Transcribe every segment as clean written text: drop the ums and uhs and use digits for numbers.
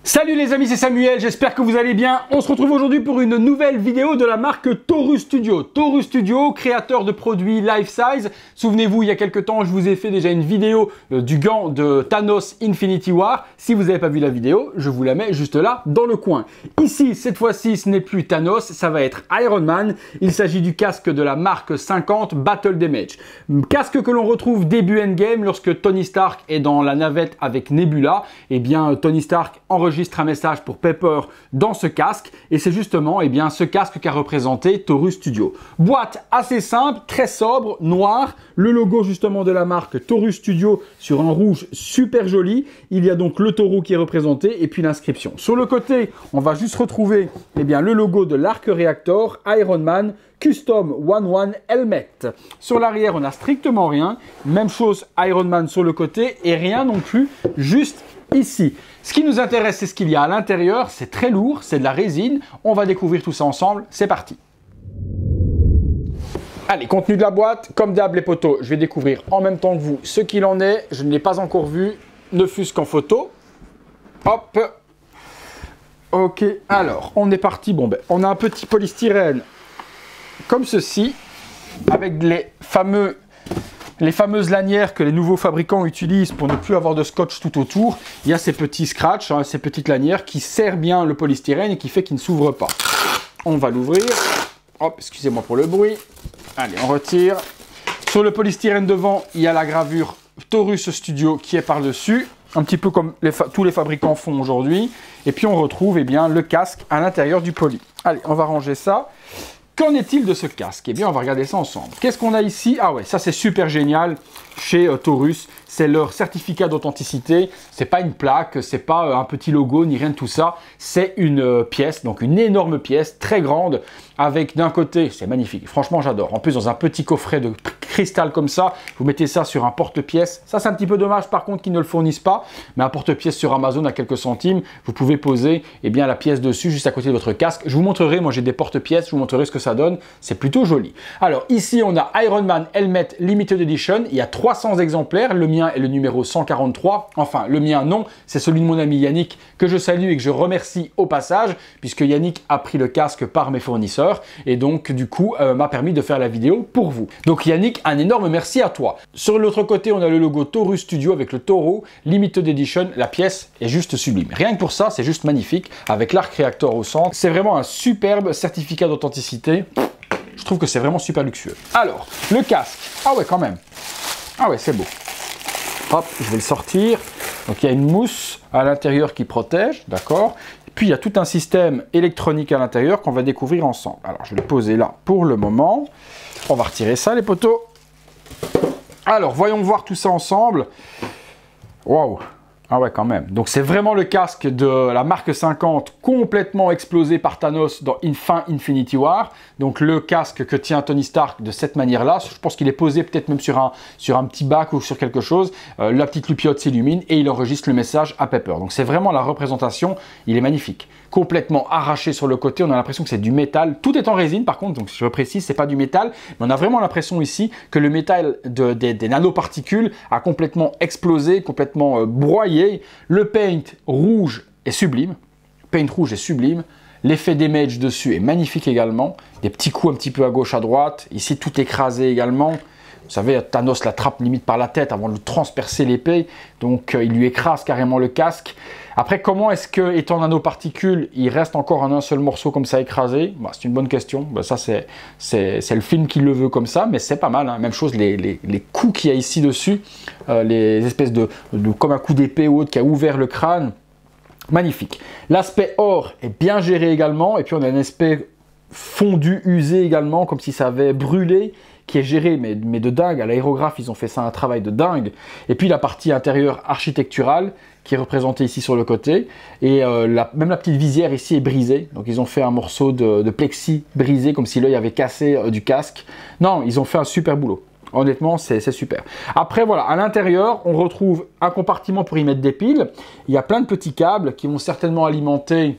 Salut les amis, c'est Samuel, j'espère que vous allez bien. On se retrouve aujourd'hui pour une nouvelle vidéo de la marque Taurus Studio. Taurus Studio, créateur de produits life size. Souvenez-vous, il y a quelques temps, je vous ai fait déjà une vidéo du gant de Thanos Infinity War. Si vous n'avez pas vu la vidéo, je vous la mets juste là, dans le coin. Ici, cette fois-ci, ce n'est plus Thanos, ça va être Iron Man. Il s'agit du casque de la marque 50 Battle Damage. Casque que l'on retrouve début Endgame, lorsque Tony Stark est dans la navette avec Nebula. Eh bien, Tony Stark enregistre un message pour Pepper dans ce casque et c'est justement ce casque qu'a représenté Taurus Studio. Boîte assez simple, très sobre, noire, le logo justement de la marque Taurus Studio sur un rouge super joli. Il y a donc le taureau qui est représenté et puis l'inscription. Sur le côté, on va juste retrouver le logo de l'Arc Reactor Iron Man Custom 11 Helmet. Sur l'arrière, on n'a strictement rien. Même chose Iron Man sur le côté et rien non plus, juste ici. Ce qui nous intéresse, c'est ce qu'il y a à l'intérieur. C'est très lourd, c'est de la résine. On va découvrir tout ça ensemble. C'est parti. Allez, contenu de la boîte. Comme d'hab, les potos, je vais découvrir en même temps que vous ce qu'il en est. Je ne l'ai pas encore vu, ne fût-ce qu'en photo. Hop. Ok, alors, on est parti. Bon, on a un petit polystyrène comme ceci, avec les fameuses lanières que les nouveaux fabricants utilisent pour ne plus avoir de scotch tout autour. Il y a ces petits scratchs, ces petites lanières qui serrent bien le polystyrène et qui fait qu'il ne s'ouvre pas. On va l'ouvrir. Hop, excusez-moi pour le bruit. Allez, on retire. Sur le polystyrène devant, il y a la gravure Taurus Studio qui est par-dessus. Un petit peu comme tous les fabricants font aujourd'hui. Et puis on retrouve le casque à l'intérieur du poly. Allez, on va ranger ça. Qu'en est-il de ce casque? Eh bien, on va regarder ça ensemble. Qu'est-ce qu'on a ici? Ah ouais, ça c'est super génial chez Taurus. C'est leur certificat d'authenticité. C'est pas une plaque, c'est pas un petit logo ni rien de tout ça. C'est une pièce, donc une énorme pièce très grande avec d'un côté, c'est magnifique. Franchement, j'adore. En plus, dans un petit coffret de cristal comme ça, vous mettez ça sur un porte-pièce. Ça, c'est un petit peu dommage par contre qu'ils ne le fournissent pas. Mais un porte-pièce sur Amazon à quelques centimes, vous pouvez poser la pièce dessus juste à côté de votre casque. Je vous montrerai, moi j'ai des porte-pièces, je vous montrerai ce que ça donne. C'est plutôt joli. Alors ici, on a Iron Man Helmet Limited Edition. Il y a 300 exemplaires. Le mien est le numéro 143. Enfin, le mien non, c'est celui de mon ami Yannick que je salue et que je remercie au passage puisque Yannick a pris le casque par mes fournisseurs et donc du coup m'a permis de faire la vidéo pour vous. Donc Yannick, un énorme merci à toi. Sur l'autre côté, on a le logo Taurus Studio avec le taureau Limited Edition. La pièce est juste sublime. Rien que pour ça, c'est juste magnifique avec l'Arc Reactor au centre. C'est vraiment un superbe certificat d'authenticité. Je trouve que c'est vraiment super luxueux. Alors, le casque. Ah ouais, quand même. Ah ouais, c'est beau. Hop, je vais le sortir. Donc, il y a une mousse à l'intérieur qui protège, d'accord. Puis, il y a tout un système électronique à l'intérieur qu'on va découvrir ensemble. Alors, je vais le poser là pour le moment. On va retirer ça, les potos. Alors, voyons voir tout ça ensemble. Waouh! Ah ouais, quand même. Donc, c'est vraiment le casque de la marque 50 complètement explosé par Thanos dans Infinity War. Donc, le casque que tient Tony Stark de cette manière-là. Je pense qu'il est posé peut-être même sur un petit bac ou sur quelque chose. La petite lupiote s'illumine et il enregistre le message à Pepper. Donc, c'est vraiment la représentation. Il est magnifique. Complètement arraché sur le côté. On a l'impression que c'est du métal. Tout est en résine, par contre. Donc, je précise, c'est pas du métal. Mais on a vraiment l'impression ici que le métal des nanoparticules a complètement explosé, complètement broyé. Le paint rouge est sublime. L'effet damage dessus est magnifique également. Des petits coups un petit peu à gauche, à droite. Ici, tout écrasé également. Vous savez, Thanos l'attrape limite par la tête avant de lui transpercer l'épée. Donc, il lui écrase carrément le casque. Après, comment est-ce que, étant nanoparticules, il reste encore en un seul morceau comme ça écrasé? C'est une bonne question. Ça, c'est le film qui le veut comme ça, mais c'est pas mal. Même chose, les coups qu'il y a ici dessus, les espèces comme un coup d'épée ou autre qui a ouvert le crâne. Magnifique. L'aspect or est bien géré également. Et puis, on a un aspect fondu, usé également, comme si ça avait brûlé, qui est géré, mais de dingue. À l'aérographe, ils ont fait ça un travail de dingue. Et puis la partie intérieure architecturale, qui est représentée ici sur le côté. Et même la petite visière ici est brisée. Donc ils ont fait un morceau de plexi brisé, comme si l'œil avait cassé du casque. Non, ils ont fait un super boulot. Honnêtement, c'est super. Après, voilà, à l'intérieur, on retrouve un compartiment pour y mettre des piles. Il y a plein de petits câbles qui vont certainement alimenter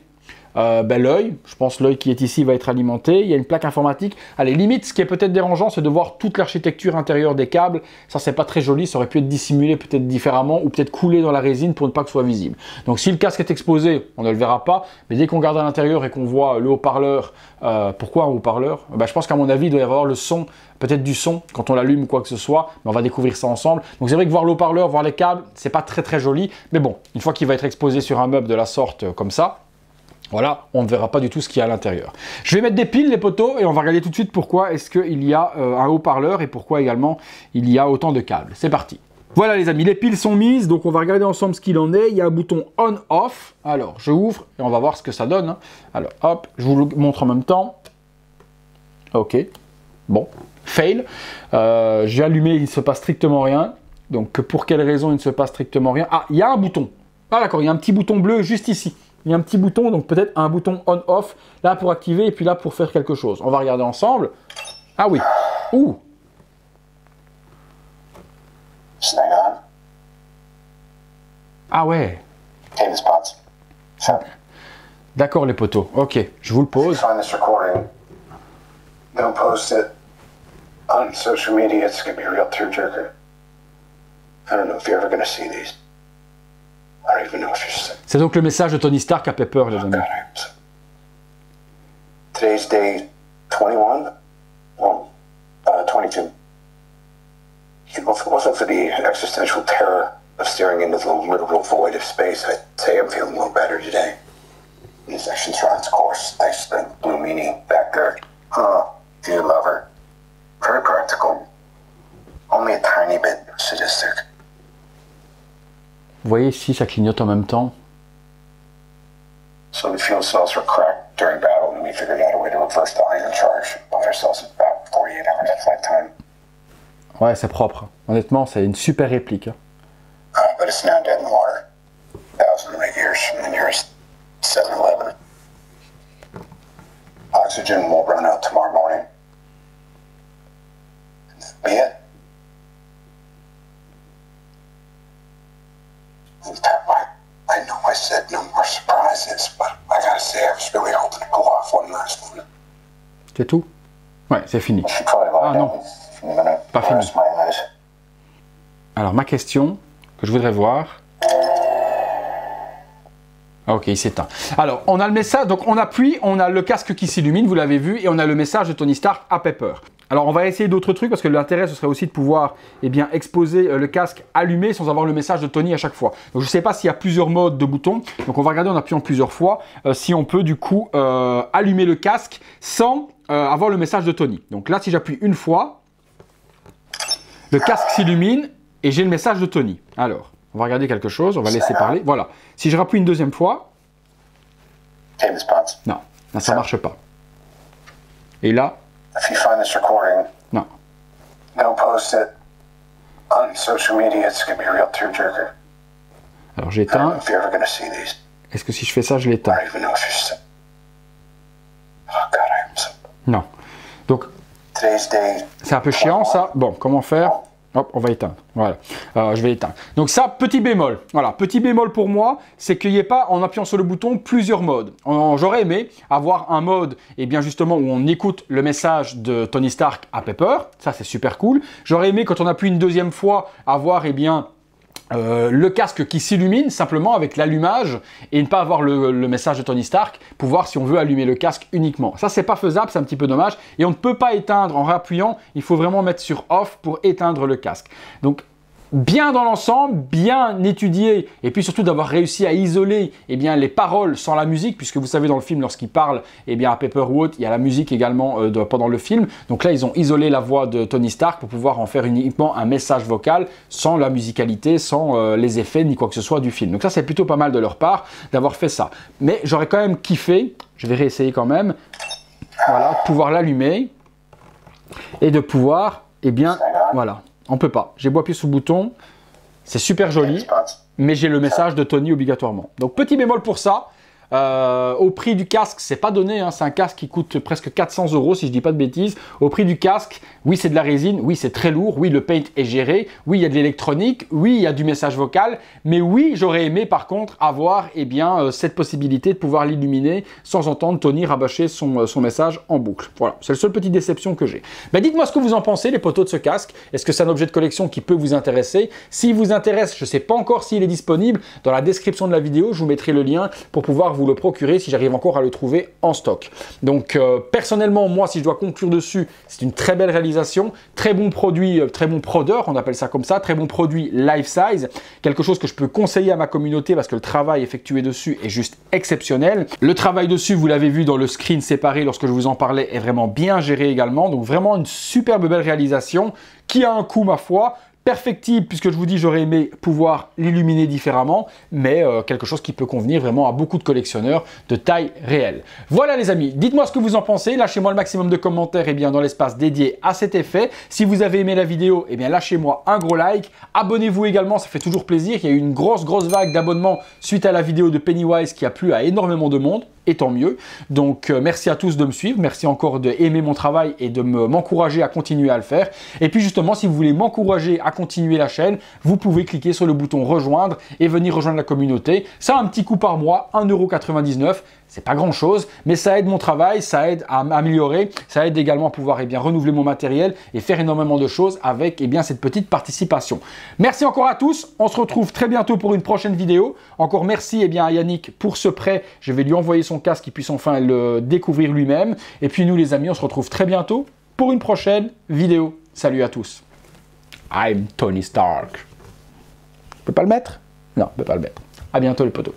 l'œil. Je pense l'œil qui est ici va être alimenté. Il y a une plaque informatique. Allez, limite, ce qui est peut-être dérangeant, c'est de voir toute l'architecture intérieure des câbles. Ça, c'est pas très joli. Ça aurait pu être dissimulé peut-être différemment ou peut-être coulé dans la résine pour ne pas que ce soit visible. Donc, si le casque est exposé, on ne le verra pas. Mais dès qu'on regarde à l'intérieur et qu'on voit le haut-parleur, pourquoi un haut-parleur? Je pense qu'à mon avis, il doit y avoir le son, peut-être du son quand on l'allume ou quoi que ce soit. Mais on va découvrir ça ensemble. Donc, c'est vrai que voir le haut-parleur, voir les câbles, c'est pas très très joli. Mais bon, une fois qu'il va être exposé sur un meuble de la sorte comme ça, voilà, on ne verra pas du tout ce qu'il y a à l'intérieur. Je vais mettre des piles, les poteaux, et on va regarder tout de suite pourquoi est-ce qu'il y a un haut-parleur et pourquoi également il y a autant de câbles. C'est parti. Voilà les amis, les piles sont mises, donc on va regarder ensemble ce qu'il en est. Il y a un bouton on-off. Alors, je ouvre et on va voir ce que ça donne. Alors, hop, je vous le montre en même temps. Ok, bon, fail. J'ai allumé, il ne se passe strictement rien. Donc, pour quelle raison il ne se passe strictement rien? Ah, il y a un bouton. Ah d'accord, il y a un petit bouton bleu juste ici. Il y a un petit bouton, donc peut-être un bouton on-off, là pour activer et puis là pour faire quelque chose. On va regarder ensemble. Ah oui. Ouh. Ah ouais. D'accord les poteaux. Ok, je vous le pose. Don't post it on social media. It's gonna be a real tearjerker. I don't know if you're ever gonna see these. I don't even know if you're. C'est donc le message de Tony Stark à Pepper, les amis. Today's day 21. Well, 22. You know, if it wasn't for the existential terror of staring into the literal void of space, I'd say I'm feeling a little better today. These actions run its course thanks to the blue meanie back there. Dear lover, very practical, only a tiny bit sadistic. Vous voyez ici, ça clignote en même temps. So the fuel cells were cracked during battle, and we figured out a way to reverse the ion charge. Bought ourselves about 48 hours of flight time. Ouais, c'est propre. Honnêtement, c'est une super réplique. But it's now dead in the water. 1,000 light years from the nearest 7-Eleven. Oxygen will run out tomorrow morning. Be it. I know I said no more surprises, but I gotta say I was really hoping to pull off one last one. C'est tout? Ouais, c'est fini. Ah non, pas fini. Alors ma question que je voudrais voir. Ah, ok, il s'éteint. Alors, on a le message, donc on appuie, on a le casque qui s'illumine, vous l'avez vu, et on a le message de Tony Stark à Pepper. Alors, on va essayer d'autres trucs, parce que l'intérêt, ce serait aussi de pouvoir exposer le casque allumé sans avoir le message de Tony à chaque fois. Donc, je ne sais pas s'il y a plusieurs modes de boutons. Donc, on va regarder en appuyant plusieurs fois si on peut, du coup, allumer le casque sans avoir le message de Tony. Donc là, si j'appuie une fois, le casque s'illumine et j'ai le message de Tony. Alors, on va regarder quelque chose, on va laisser parler. Voilà. Si je rappuie une deuxième fois, non, là, ça ne marche pas. Et là, non. Alors j'éteins. Est-ce que si je fais ça, je l'éteins? Non. Donc, c'est un peu chiant ça. Bon, comment faire? Hop, on va éteindre. Voilà, je vais éteindre. Donc ça, petit bémol. Voilà, petit bémol pour moi, c'est qu'il n'y ait pas, en appuyant sur le bouton, plusieurs modes. J'aurais aimé avoir un mode, et bien justement, où on écoute le message de Tony Stark à Pepper. Ça, c'est super cool. J'aurais aimé, quand on appuie une deuxième fois, avoir, le casque qui s'illumine simplement avec l'allumage et ne pas avoir le message de Tony Stark pour voir si on veut allumer le casque uniquement. Ça, c'est pas faisable, c'est un petit peu dommage. Et on ne peut pas éteindre en réappuyant, il faut vraiment mettre sur off pour éteindre le casque. Donc, bien dans l'ensemble, bien étudié, et puis surtout d'avoir réussi à isoler les paroles sans la musique, puisque vous savez dans le film, lorsqu'il parle à Pepper ou autre, il y a la musique également pendant le film. Donc là, ils ont isolé la voix de Tony Stark pour pouvoir en faire uniquement un message vocal, sans la musicalité, sans les effets, ni quoi que ce soit du film. Donc ça, c'est plutôt pas mal de leur part d'avoir fait ça. Mais j'aurais quand même kiffé, je vais réessayer quand même, voilà, de pouvoir l'allumer, et de pouvoir, voilà. On peut pas. J'ai beau appuyer sur le bouton, c'est super joli, mais j'ai le message de Tony obligatoirement. Donc petit bémol pour ça. Au prix du casque, c'est pas donné, hein, c'est un casque qui coûte presque 400 € si je dis pas de bêtises. Au prix du casque, oui c'est de la résine, oui c'est très lourd, oui le paint est géré, oui il y a de l'électronique, oui il y a du message vocal, mais oui j'aurais aimé par contre avoir cette possibilité de pouvoir l'illuminer sans entendre Tony rabâcher son message en boucle. Voilà, c'est la seule petite déception que j'ai. Ben, dites-moi ce que vous en pensez les potos de ce casque. Est-ce que c'est un objet de collection qui peut vous intéresser? S'il vous intéresse, je ne sais pas encore s'il est disponible. Dans la description de la vidéo, je vous mettrai le lien pour pouvoir vous le procurer si j'arrive encore à le trouver en stock. Donc personnellement, moi, si je dois conclure dessus, c'est une très belle réalisation, très bon produit, très bon prodeur, on appelle ça comme ça, très bon produit life size, quelque chose que je peux conseiller à ma communauté parce que le travail effectué dessus est juste exceptionnel. Le travail dessus, vous l'avez vu dans le screen séparé lorsque je vous en parlais, est vraiment bien géré également. Donc vraiment une superbe belle réalisation qui a un coût, ma foi, perfectible, puisque je vous dis j'aurais aimé pouvoir l'illuminer différemment, mais quelque chose qui peut convenir vraiment à beaucoup de collectionneurs de taille réelle. Voilà les amis, dites-moi ce que vous en pensez, lâchez-moi le maximum de commentaires dans l'espace dédié à cet effet. Si vous avez aimé la vidéo, lâchez-moi un gros like, abonnez-vous également, ça fait toujours plaisir. Il y a eu une grosse vague d'abonnements suite à la vidéo de Pennywise qui a plu à énormément de monde. Et tant mieux. Donc merci à tous de me suivre, merci encore d'aimer mon travail et de m'encourager à continuer à le faire. Et puis justement, si vous voulez m'encourager à continuer la chaîne, vous pouvez cliquer sur le bouton rejoindre et venir rejoindre la communauté. Ça a un petit coût par mois, 1,99 €. C'est pas grand chose, mais ça aide mon travail, ça aide à m'améliorer, ça aide également à pouvoir renouveler mon matériel et faire énormément de choses avec cette petite participation. Merci encore à tous, on se retrouve très bientôt pour une prochaine vidéo. Encore merci à Yannick pour ce prêt, je vais lui envoyer son casque qu'il puisse enfin le découvrir lui-même. Et puis nous les amis, on se retrouve très bientôt pour une prochaine vidéo. Salut à tous. I'm Tony Stark. Je peux pas le mettre? Non, je peux pas le mettre. À bientôt les potos.